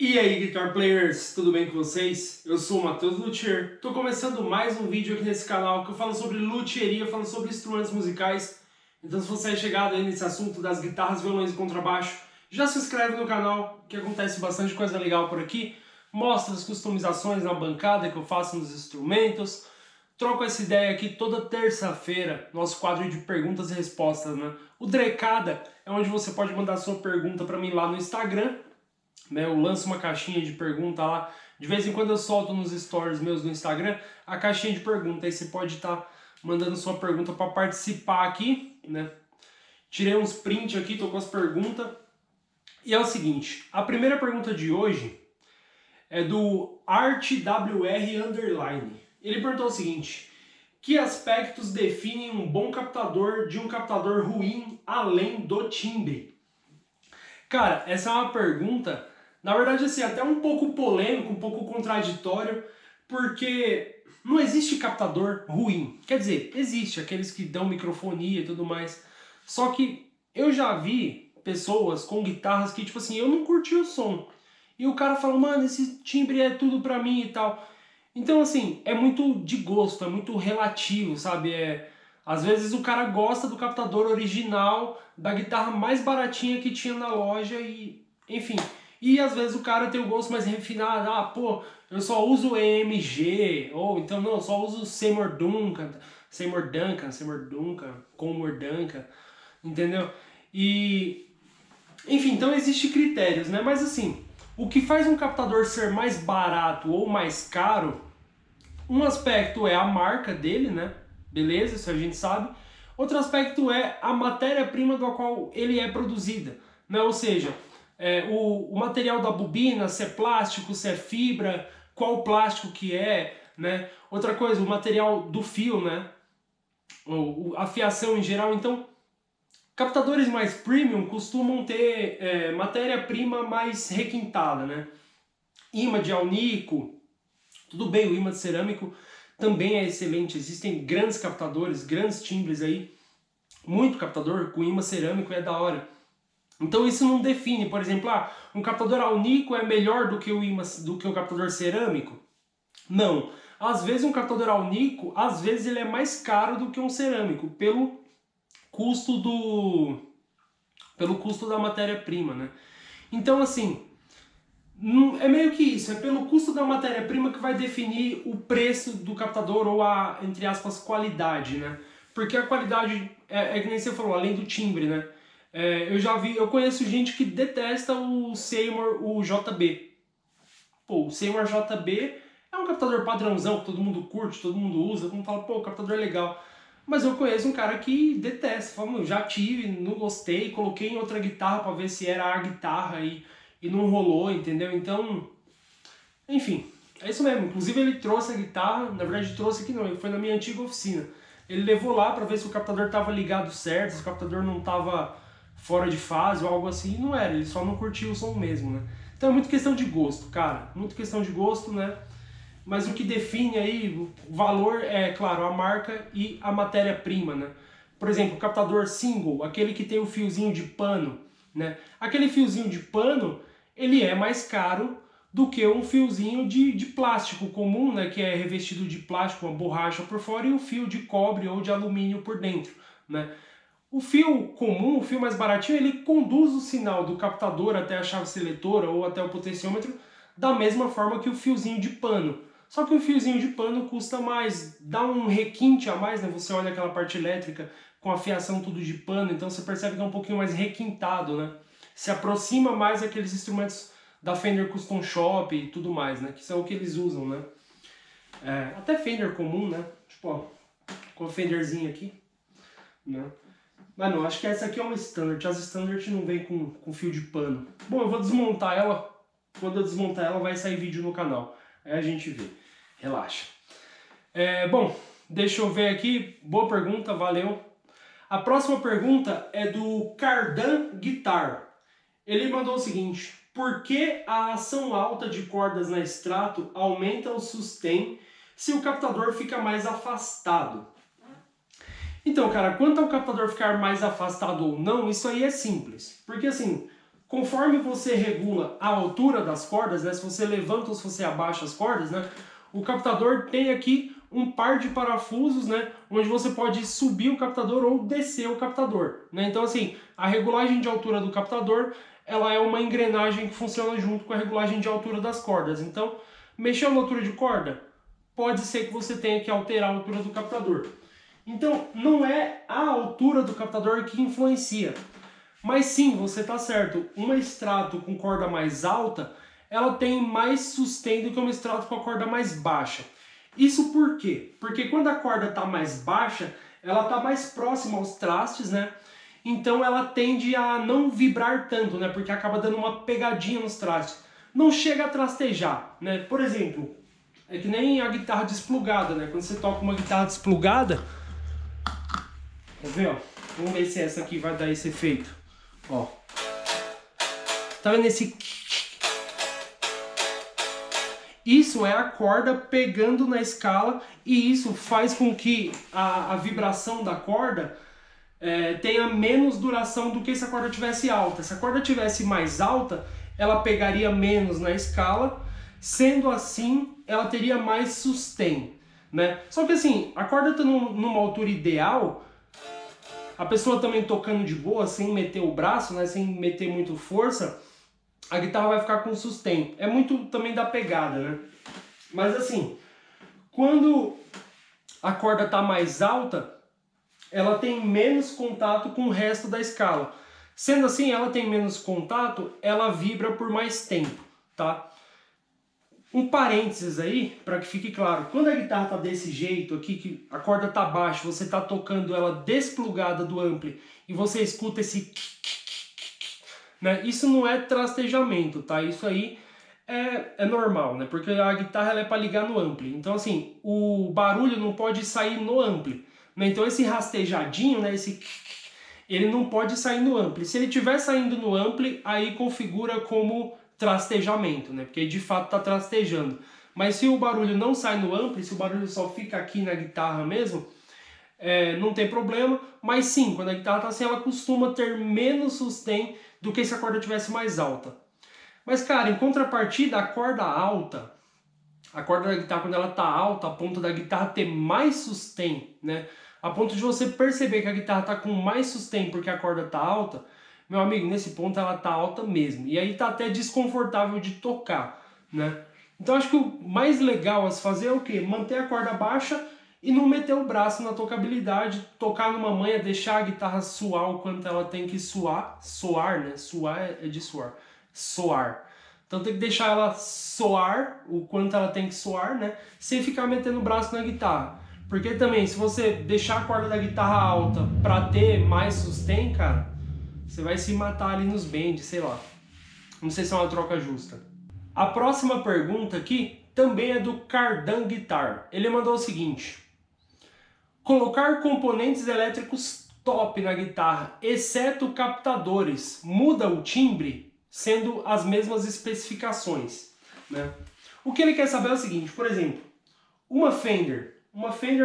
E aí, Guitar Players, tudo bem com vocês? Eu sou o Matheus Luthier, tô começando mais um vídeo aqui nesse canal que eu falo sobre luthieria, falo sobre instrumentos musicais. Então se você é chegado aí nesse assunto das guitarras, violões e contrabaixo, já se inscreve no canal, que acontece bastante coisa legal por aqui. Mostra as customizações na bancada que eu faço nos instrumentos. Troco essa ideia aqui toda terça-feira, nosso quadro de perguntas e respostas, né? O Drecada é onde você pode mandar sua pergunta para mim lá no Instagram. Eu lanço uma caixinha de pergunta lá, de vez em quando eu solto nos stories meus do Instagram a caixinha de pergunta, aí você pode estar mandando sua pergunta para participar aqui, né? Tirei uns prints aqui, tô com as perguntas, e é o seguinte, a primeira pergunta de hoje é do ArtWR_. Ele perguntou o seguinte: que aspectos definem um bom captador de um captador ruim além do timbre? Cara, essa é uma pergunta, na verdade, assim, até um pouco polêmico, um pouco contraditório, porque não existe captador ruim. Quer dizer, existe aqueles que dão microfonia e tudo mais. Só que eu já vi pessoas com guitarras que, tipo assim, eu não curti o som. E o cara fala, mano, esse timbre é tudo pra mim e tal. Então, assim, é muito de gosto, é muito relativo, sabe? Às vezes o cara gosta do captador original, da guitarra mais baratinha que tinha na loja e, enfim. E às vezes o cara tem o gosto mais refinado, pô, eu só uso EMG, ou então não, eu só uso Seymour Duncan, Coleman Duncan, entendeu? E, enfim, então existem critérios, né? Mas assim, o que faz um captador ser mais barato ou mais caro, um aspecto é a marca dele, né? Beleza, isso a gente sabe. Outro aspecto é a matéria-prima da qual ele é produzida, né? Ou seja, o material da bobina, se é plástico, se é fibra, qual plástico que é, né? Outra coisa, o material do fio, né? A fiação em geral. Então, captadores mais premium costumam ter matéria-prima mais requintada, né? Imã de alnico, tudo bem, o imã de cerâmico também é excelente, existem grandes captadores, grandes timbres aí, muito captador com imã cerâmico é da hora. Então isso não define, por exemplo, um captador alnico é melhor do que o captador cerâmico? Não. Às vezes um captador alnico, às vezes ele é mais caro do que um cerâmico, pelo custo da matéria-prima, né? Então assim, é meio que isso, é pelo custo da matéria-prima que vai definir o preço do captador ou a, entre aspas, qualidade, né? Porque a qualidade, é que nem você falou, além do timbre, né? Eu conheço gente que detesta o Seymour, o JB. Pô, o Seymour JB é um captador padrãozão que todo mundo curte, todo mundo usa, todo mundo fala, pô, o captador é legal. Mas eu conheço um cara que detesta, fala, já tive, não gostei, coloquei em outra guitarra pra ver se era a guitarra e não rolou, entendeu? Então, enfim, é isso mesmo. Inclusive ele trouxe a guitarra, na verdade trouxe aqui não, ele foi na minha antiga oficina. Ele levou lá pra ver se o captador tava ligado certo, se o captador não tava fora de fase ou algo assim, e não era, ele só não curtiu o som mesmo, né? Então é muito questão de gosto, cara, muito questão de gosto, né? Mas o que define aí o valor é, claro, a marca e a matéria-prima, né? Por exemplo, o captador single, aquele que tem o fiozinho de pano, né? Aquele fiozinho de pano, ele é mais caro do que um fiozinho de plástico comum, né? Que é revestido de plástico, uma borracha por fora, e um fio de cobre ou de alumínio por dentro, né? O fio comum, o fio mais baratinho, ele conduz o sinal do captador até a chave seletora ou até o potenciômetro da mesma forma que o fiozinho de pano. Só que o fiozinho de pano custa mais, dá um requinte a mais, né? Você olha aquela parte elétrica com a fiação tudo de pano, então você percebe que é um pouquinho mais requintado, né? Se aproxima mais daqueles instrumentos da Fender Custom Shop e tudo mais, né? Que são o que eles usam, né? Até Fender comum, né? Tipo, ó, com a Fenderzinha aqui, né? Mas não, acho que essa aqui é uma Standard. As Standard não vem com fio de pano. Bom, eu vou desmontar ela. Quando eu desmontar ela, vai sair vídeo no canal. Aí a gente vê. Relaxa. Bom, deixa eu ver aqui. Boa pergunta, valeu. A próxima pergunta é do Cardan Guitar. Ele mandou o seguinte: por que a ação alta de cordas na extrato aumenta o sustain se o captador fica mais afastado? Então, cara, quanto ao captador ficar mais afastado ou não, isso aí é simples. Porque assim, conforme você regula a altura das cordas, né, se você levanta ou se você abaixa as cordas, né, o captador tem aqui um par de parafusos, né, onde você pode subir o captador ou descer o captador, né? Então assim, a regulagem de altura do captador, ela é uma engrenagem que funciona junto com a regulagem de altura das cordas. Então, mexeu na altura de corda, pode ser que você tenha que alterar a altura do captador. Então, não é a altura do captador que influencia. Mas sim, você está certo, uma extrato com corda mais alta, ela tem mais sustento do que uma extrato com a corda mais baixa. Isso por quê? Porque quando a corda está mais baixa, ela está mais próxima aos trastes, né? Então ela tende a não vibrar tanto, né? Porque acaba dando uma pegadinha nos trastes. Não chega a trastejar, né? Por exemplo, é que nem a guitarra desplugada, né? Quando você toca uma guitarra desplugada, quer ver, ó? Vamos ver se essa aqui vai dar esse efeito. Ó. Tá vendo esse... Isso é a corda pegando na escala e isso faz com que a vibração da corda tenha menos duração do que se a corda tivesse alta. Se a corda tivesse mais alta, ela pegaria menos na escala, sendo assim, ela teria mais sustain, né? Só que assim, a corda está numa altura ideal, a pessoa também tocando de boa, sem meter o braço, né, sem meter muito força, a guitarra vai ficar com sustain. É muito também da pegada, né? Mas assim, quando a corda está mais alta, ela tem menos contato com o resto da escala. Sendo assim, ela tem menos contato, ela vibra por mais tempo, tá? Um parênteses aí, para que fique claro, quando a guitarra tá desse jeito aqui, que a corda tá baixa, você tá tocando ela desplugada do ampli e você escuta esse... né? Isso não é trastejamento, tá? Isso aí é normal, né? Porque a guitarra ela é para ligar no ampli. Então assim, o barulho não pode sair no ampli, né? Então esse rastejadinho, né? Ele não pode sair no ampli. Se ele estiver saindo no ampli, aí configura como trastejamento, né? Porque de fato está trastejando. Mas se o barulho não sai no ampli, se o barulho só fica aqui na guitarra mesmo, não tem problema. Mas sim, quando a guitarra está assim, ela costuma ter menos sustain do que se a corda tivesse mais alta. Mas cara, em contrapartida, a corda alta, a corda da guitarra quando ela está alta, a ponto da guitarra ter mais sustain, né? A ponto de você perceber que a guitarra está com mais sustain porque a corda está alta, meu amigo, nesse ponto ela está alta mesmo. E aí tá até desconfortável de tocar, né? Então acho que o mais legal a se fazer é o quê? Manter a corda baixa e não meter o braço na tocabilidade, tocar numa manha, deixar a guitarra suar o quanto ela tem que suar, soar, né? Suar é de suar, soar. Então tem que deixar ela soar o quanto ela tem que soar, né? Sem ficar metendo o braço na guitarra. Porque também, se você deixar a corda da guitarra alta para ter mais sustain, cara, você vai se matar ali nos bends, sei lá. Não sei se é uma troca justa. A próxima pergunta aqui também é do Cardan Guitar. Ele mandou o seguinte: colocar componentes elétricos top na guitarra, exceto captadores, muda o timbre, sendo as mesmas especificações, né? O que ele quer saber é o seguinte, por exemplo, uma Fender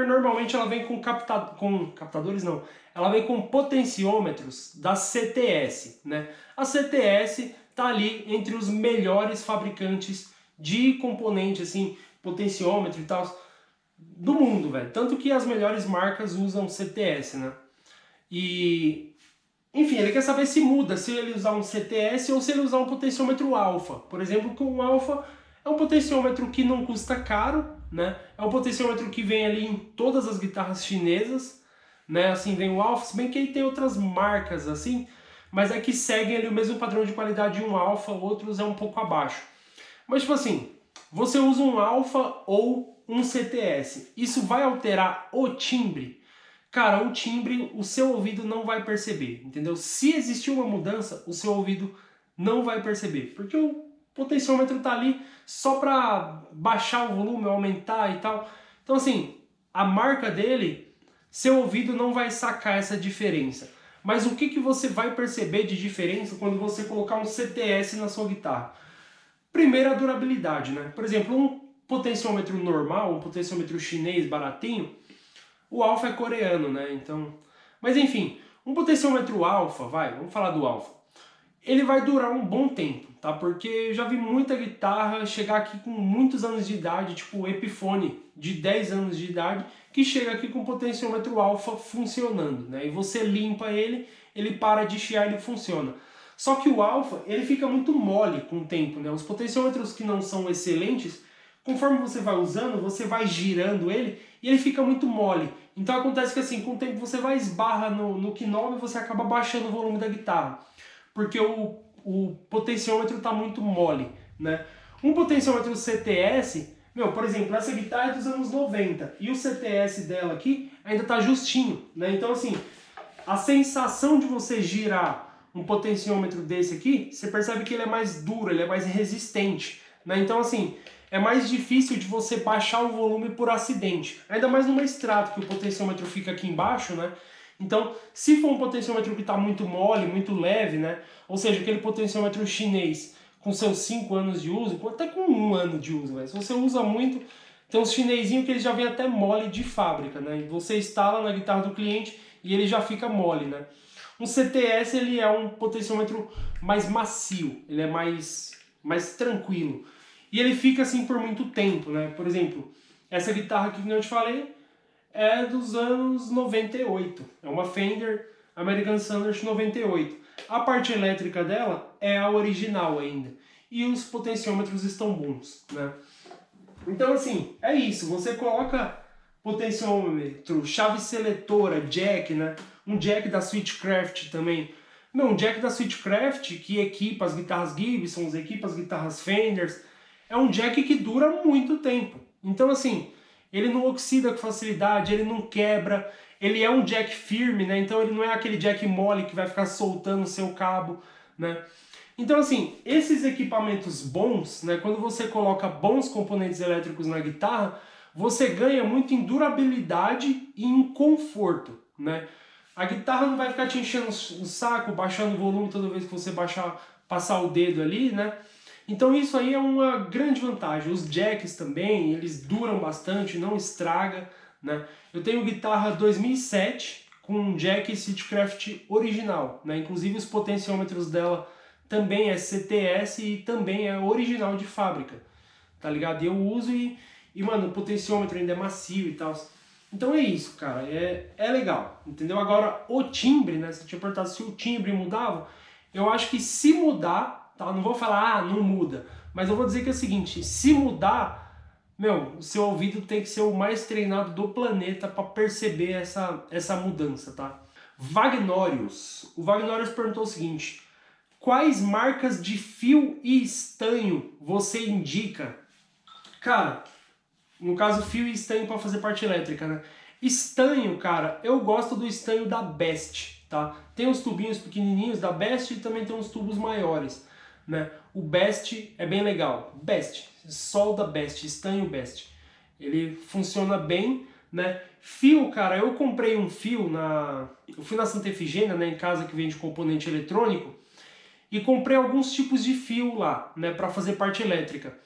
normalmente ela vem com captadores não, ela vem com potenciômetros da CTS, né? A CTS tá ali entre os melhores fabricantes de componente, assim, potenciômetro e tal, do mundo, velho. Tanto que as melhores marcas usam CTS, né? E... enfim, ele quer saber se muda, se ele usar um CTS ou se ele usar um potenciômetro alfa. Por exemplo, que um alfa é um potenciômetro que não custa caro, né? É um potenciômetro que vem ali em todas as guitarras chinesas, né? Assim, vem o alfa, se bem que aí tem outras marcas assim, mas é que seguem ali o mesmo padrão de qualidade de um alfa, outros é um pouco abaixo. Mas tipo assim, você usa um alfa ou um CTS, isso vai alterar o timbre? Cara, o timbre, o seu ouvido não vai perceber, entendeu? Se existir uma mudança, o seu ouvido não vai perceber, porque o potenciômetro tá ali só para baixar o volume, aumentar e tal. Então assim, a marca dele, seu ouvido não vai sacar essa diferença. Mas o que você vai perceber de diferença quando você colocar um CTS na sua guitarra? Primeiro, a durabilidade, né? Por exemplo, um potenciômetro normal, um potenciômetro chinês baratinho, o alfa é coreano, né? Então... mas enfim, um potenciômetro alfa, vamos falar do alfa. ele vai durar um bom tempo, tá? Porque eu já vi muita guitarra chegar aqui com muitos anos de idade, tipo o Epiphone de 10 anos de idade, que chega aqui com o potenciômetro alfa funcionando, né? E você limpa ele, ele para de chiar e ele funciona. Só que o alfa, ele fica muito mole com o tempo, né? Os potenciômetros que não são excelentes, conforme você vai usando, você vai girando ele e ele fica muito mole. Então acontece que assim, com o tempo você vai esbarra no knob e você acaba baixando o volume da guitarra. Porque o potenciômetro está muito mole, né? Um potenciômetro CTS, meu, por exemplo, essa guitarra é dos anos 90 e o CTS dela aqui ainda está justinho, né? Então assim, a sensação de você girar um potenciômetro desse aqui, você percebe que ele é mais duro, ele é mais resistente, né? Então assim, é mais difícil de você baixar o volume por acidente. Ainda mais numa Strato, que o potenciômetro fica aqui embaixo, né? Então, se for um potenciômetro que está muito mole, muito leve, né? Ou seja, aquele potenciômetro chinês com seus 5 anos de uso, até com 1 ano de uso, se você usa muito, tem uns chinesinhos que ele já vem até mole de fábrica, né? E você instala na guitarra do cliente e ele já fica mole, né? Um CTS, ele é um potenciômetro mais macio, ele é mais tranquilo. E ele fica assim por muito tempo, né? Por exemplo, essa guitarra aqui que eu te falei é dos anos 98. É uma Fender American Standard 98. A parte elétrica dela é a original ainda. E os potenciômetros estão bons, né? Então assim, é isso. Você coloca potenciômetro, chave seletora, jack, né? Um jack da Switchcraft também. Não, um jack da Switchcraft que equipa as guitarras Gibson, equipa as guitarras Fenders. É um jack que dura muito tempo. Então assim, ele não oxida com facilidade, ele não quebra, ele é um jack firme, né? Então ele não é aquele jack mole que vai ficar soltando o seu cabo, né? Então assim, esses equipamentos bons, né? Quando você coloca bons componentes elétricos na guitarra, você ganha muito em durabilidade e em conforto, né? A guitarra não vai ficar te enchendo o saco, baixando o volume toda vez que você passar o dedo ali, né? Então isso aí é uma grande vantagem. Os jacks também, eles duram bastante, não estraga, né? Eu tenho guitarra 2007 com um jack Switchcraft original, né? Inclusive os potenciômetros dela também é CTS e também é original de fábrica, tá ligado? E eu uso mano, o potenciômetro ainda é macio e tal. Então é isso, cara, é legal, entendeu? Agora, o timbre, né? Você tinha perguntado se o timbre mudava. Eu acho que se mudar, tá? Não vou falar, ah, não muda. Mas eu vou dizer que é o seguinte, se mudar, meu, o seu ouvido tem que ser o mais treinado do planeta para perceber essa mudança, tá? Vagnorius. O Vagnorius perguntou o seguinte, quais marcas de fio e estanho você indica? Cara, no caso, fio e estanho para fazer parte elétrica, né? Estanho, cara, eu gosto do estanho da Best, tá? Tem uns tubinhos pequenininhos da Best e também tem uns tubos maiores, né? O Best é bem legal. Best, sol da Best, estanho Best. Ele funciona bem, né? Fio, cara, eu comprei um fio eu fui na Santa Efigênia, né, em casa que vende componente eletrônico, e comprei alguns tipos de fio lá, né, para fazer parte elétrica.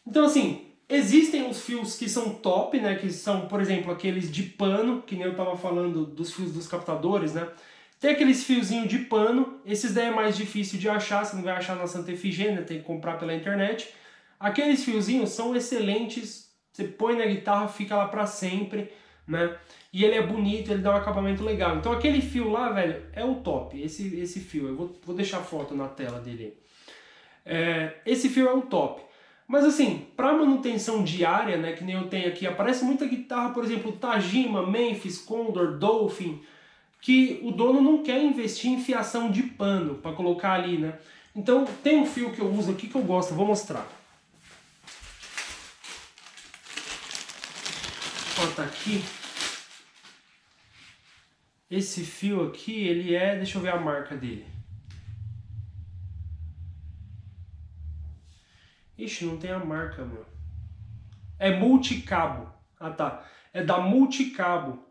Então, assim, existem os fios que são top, né, que são, por exemplo, aqueles de pano, que nem eu estava falando dos fios dos captadores, né? Tem aqueles fiozinhos de pano, esses daí é mais difícil de achar, você não vai achar na Santa Efigênia, tem que comprar pela internet. Aqueles fiozinhos são excelentes, você põe na guitarra, fica lá pra sempre, né? E ele é bonito, ele dá um acabamento legal. Então aquele fio lá, velho, é o top, esse fio. Eu vou deixar a foto na tela dele. Esse fio é o top. Mas assim, para manutenção diária, né, que nem eu tenho aqui, aparece muita guitarra, por exemplo, Tajima, Memphis, Condor, Dolphin, que o dono não quer investir em fiação de pano para colocar ali, né? Então tem um fio que eu uso aqui que eu gosto, vou mostrar. Ó, tá aqui. Esse fio aqui, ele é, deixa eu ver a marca dele. Ixi, não tem a marca, meu. É Multicabo. Ah, tá. É da Multicabo.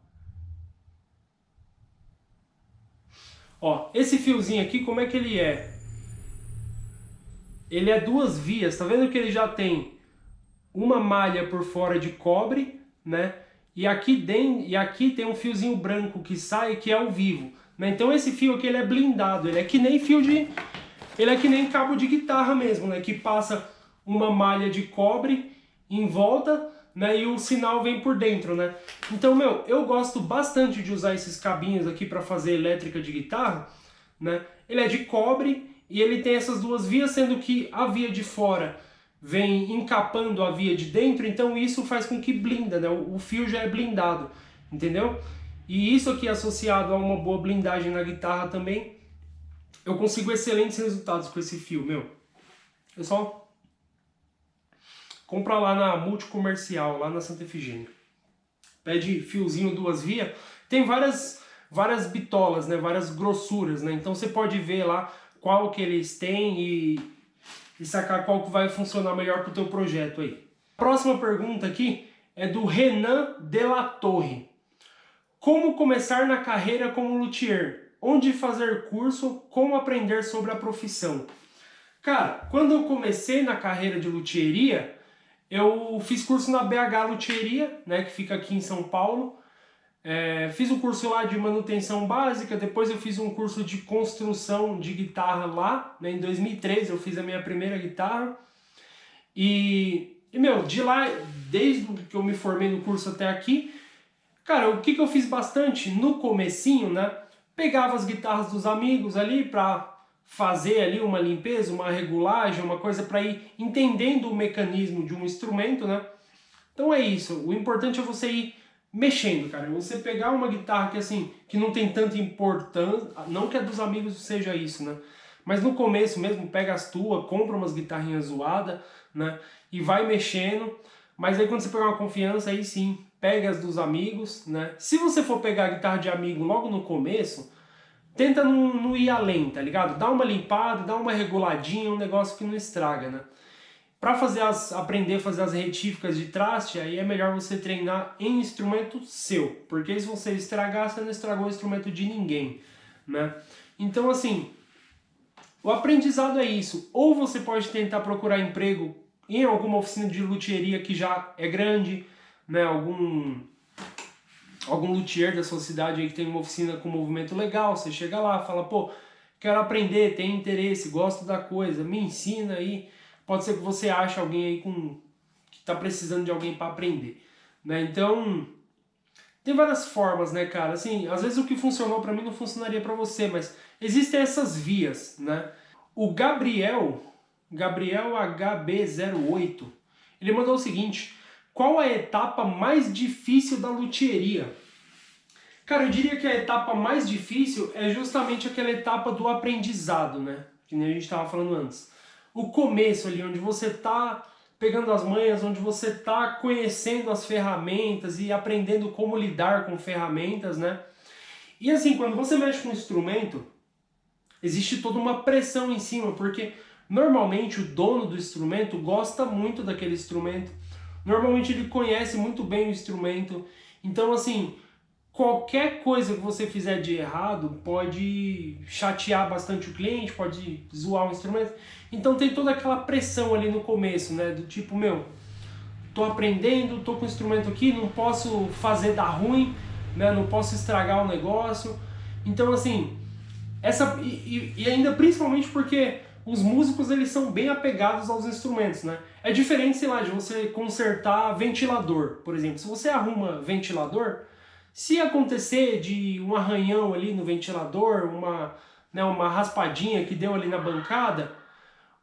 Ó, esse fiozinho aqui, como é que ele é? Ele é 2 vias. Tá vendo que ele já tem uma malha por fora de cobre, né? E aqui tem um fiozinho branco que sai, que é ao vivo, né? Então esse fio aqui, ele é blindado. Ele é que nem fio ele é que nem cabo de guitarra mesmo, né? Que passa uma malha de cobre em volta, né? E o sinal vem por dentro, né? Então, meu, eu gosto bastante de usar esses cabinhos aqui para fazer elétrica de guitarra, né? Ele é de cobre e ele tem essas duas vias, sendo que a via de fora vem encapando a via de dentro, então isso faz com que blinda, né? O fio já é blindado, entendeu? E isso aqui associado a uma boa blindagem na guitarra também, eu consigo excelentes resultados com esse fio, meu. Eu só compra lá na Multicomercial, lá na Santa Efigênia. Pede fiozinho duas vias. Tem várias bitolas, né? Várias grossuras, né? Então você pode ver lá qual que eles têm e sacar qual que vai funcionar melhor para o teu projeto aí. Próxima pergunta aqui é do Renan de la Torre. Como começar na carreira como luthier? Onde fazer curso? Como aprender sobre a profissão? Cara, quando eu comecei na carreira de luthieria, eu fiz curso na BH Luthieria, né, que fica aqui em São Paulo. Fiz um curso lá de manutenção básica, depois eu fiz um curso de construção de guitarra lá, né, em 2013 eu fiz a minha primeira guitarra. E meu, de lá, desde que eu me formei no curso até aqui, cara, o que eu fiz bastante no comecinho, né? Pegava as guitarras dos amigos ali para fazer ali uma limpeza, uma regulagem, uma coisa para ir entendendo o mecanismo de um instrumento, né? Então é isso, o importante é você ir mexendo, cara. Você pegar uma guitarra que assim, que não tem tanta importância, não que a dos amigos seja isso, né? Mas no começo mesmo, pega as tuas, compra umas guitarrinhas zoadas, né? E vai mexendo. Mas aí quando você pegar uma confiança, aí sim, pega as dos amigos, né? Se você for pegar a guitarra de amigo logo no começo, tenta não ir além, tá ligado? Dá uma limpada, dá uma reguladinha, um negócio que não estraga, né? Pra aprender a fazer as retíficas de traste, aí é melhor você treinar em instrumento seu. Porque se você estragar, você não estragou o instrumento de ninguém, né? Então, assim, o aprendizado é isso. Ou você pode tentar procurar emprego em alguma oficina de luthieria que já é grande, né? Algum luthier da sua cidade aí que tem uma oficina com movimento legal, você chega lá, fala, pô, quero aprender, tenho interesse, gosto da coisa, me ensina aí. Pode ser que você ache alguém aí que está precisando de alguém para aprender, né? Então, tem várias formas, né, cara? Assim, às vezes o que funcionou para mim não funcionaria para você, mas existem essas vias, né? O Gabriel HB08, ele mandou o seguinte: qual a etapa mais difícil da luthieria? Cara, eu diria que a etapa mais difícil é justamente aquela etapa do aprendizado, né? Que nem a gente estava falando antes. O começo ali, onde você está pegando as manhas, onde você está conhecendo as ferramentas e aprendendo como lidar com ferramentas, né? E assim, quando você mexe com um instrumento, existe toda uma pressão em cima, porque normalmente o dono do instrumento gosta muito daquele instrumento, normalmente ele conhece muito bem o instrumento, então assim, qualquer coisa que você fizer de errado pode chatear bastante o cliente, pode zoar o instrumento. Então tem toda aquela pressão ali no começo, né? Do tipo, meu, tô aprendendo, tô com o instrumento aqui, não posso fazer dar ruim, né? Não posso estragar o negócio. Então assim, e ainda principalmente porque os músicos eles são bem apegados aos instrumentos, né? É diferente, sei lá, de você consertar ventilador, por exemplo. Se você arruma ventilador, se acontecer de um arranhão ali no ventilador, uma raspadinha que deu ali na bancada,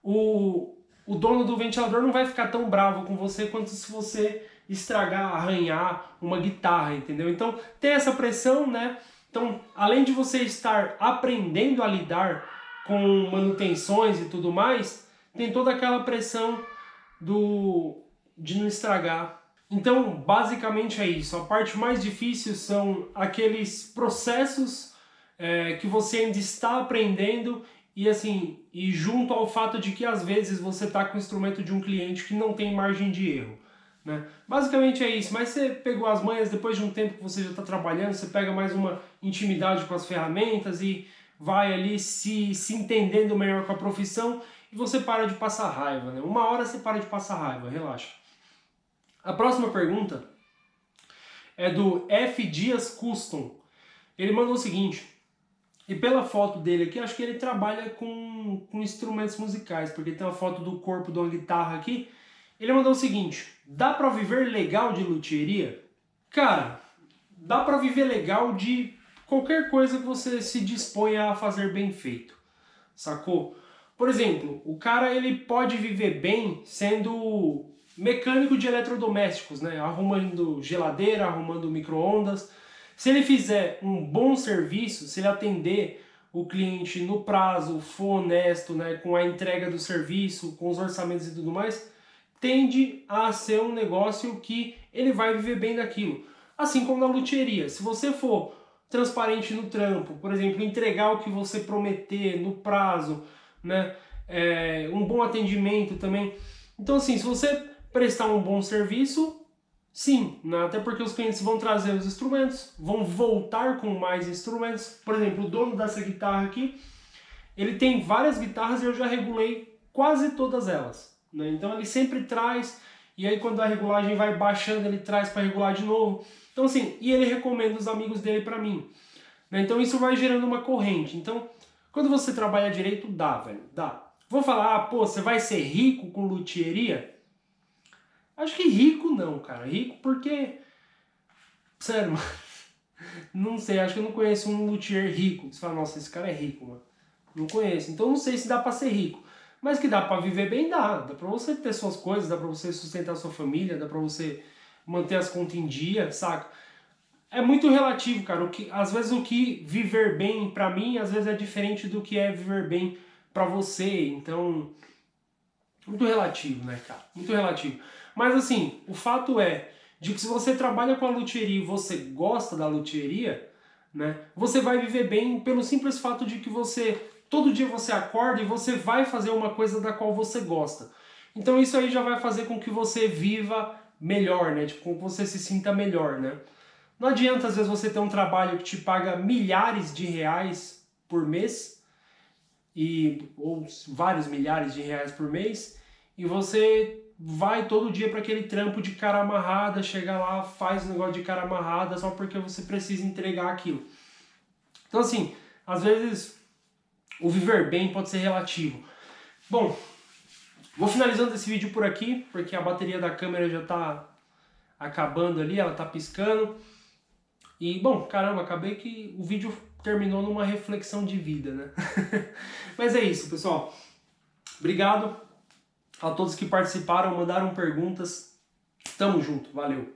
o dono do ventilador não vai ficar tão bravo com você quanto se você estragar, arranhar uma guitarra, entendeu? Então tem essa pressão, né? Então, além de você estar aprendendo a lidar com manutenções e tudo mais, tem toda aquela pressão de não estragar. Então, basicamente é isso. A parte mais difícil são aqueles processos que você ainda está aprendendo e assim, e junto ao fato de que às vezes você está com o instrumento de um cliente que não tem margem de erro, né? Basicamente é isso, mas você pegou as manhas, depois de um tempo que você já está trabalhando, você pega mais uma intimidade com as ferramentas e vai ali se entendendo melhor com a profissão e você para de passar raiva, né? Uma hora você para de passar raiva, relaxa. A próxima pergunta é do F. Dias Custom. Ele mandou o seguinte: E pela foto dele aqui, acho que ele trabalha com instrumentos musicais, porque tem uma foto do corpo de uma guitarra aqui. Ele mandou o seguinte: dá pra viver legal de luthieria? Cara, dá pra viver legal de qualquer coisa que você se disponha a fazer bem feito, sacou? Por exemplo, o cara ele pode viver bem sendo mecânico de eletrodomésticos, né? Arrumando geladeira, arrumando micro-ondas. Se ele fizer um bom serviço, se ele atender o cliente no prazo, for honesto, né, com a entrega do serviço, com os orçamentos e tudo mais, tende a ser um negócio que ele vai viver bem daquilo. Assim como na luthieria. Se você for transparente no trampo, por exemplo, entregar o que você prometer no prazo, né, um bom atendimento também. Então assim, se você prestar um bom serviço, sim, né? Até porque os clientes vão trazer os instrumentos, vão voltar com mais instrumentos. Por exemplo, o dono dessa guitarra aqui, ele tem várias guitarras e eu já regulei quase todas elas, né? Então ele sempre traz, e aí quando a regulagem vai baixando, ele traz para regular de novo. Então assim, e ele recomenda os amigos dele para mim, né? Então isso vai gerando uma corrente. Então, quando você trabalha direito, dá, velho, dá. Vou falar, pô, você vai ser rico com luthieria? Acho que rico não, cara. Rico porque... Sério, mano. Não sei, acho que eu não conheço um luthier rico. Você fala, nossa, esse cara é rico, mano. Não conheço. Então não sei se dá pra ser rico. Mas que dá pra viver bem, dá. Dá pra você ter suas coisas, dá pra você sustentar sua família, dá pra você manter as contas em dia, saca? É muito relativo, cara. Às vezes o que viver bem pra mim, às vezes é diferente do que é viver bem pra você. Então, muito relativo, né, cara? Muito relativo. Mas assim, o fato é de que se você trabalha com a luthieria e você gosta da luthieria, né, você vai viver bem pelo simples fato de que todo dia você acorda e você vai fazer uma coisa da qual você gosta. Então isso aí já vai fazer com que você viva melhor, né? Tipo, com que você se sinta melhor, né? Não adianta às vezes você ter um trabalho que te paga milhares de reais por mês ou vários milhares de reais por mês, e você vai todo dia para aquele trampo de cara amarrada, chega lá, faz o negócio de cara amarrada só porque você precisa entregar aquilo. Então assim, às vezes o viver bem pode ser relativo. Bom, vou finalizando esse vídeo por aqui, porque a bateria da câmera já está acabando ali, ela está piscando. E, bom, caramba, acabei que o vídeo terminou numa reflexão de vida, né? Mas é isso, pessoal. Obrigado a todos que participaram, mandaram perguntas. Tamo junto, valeu!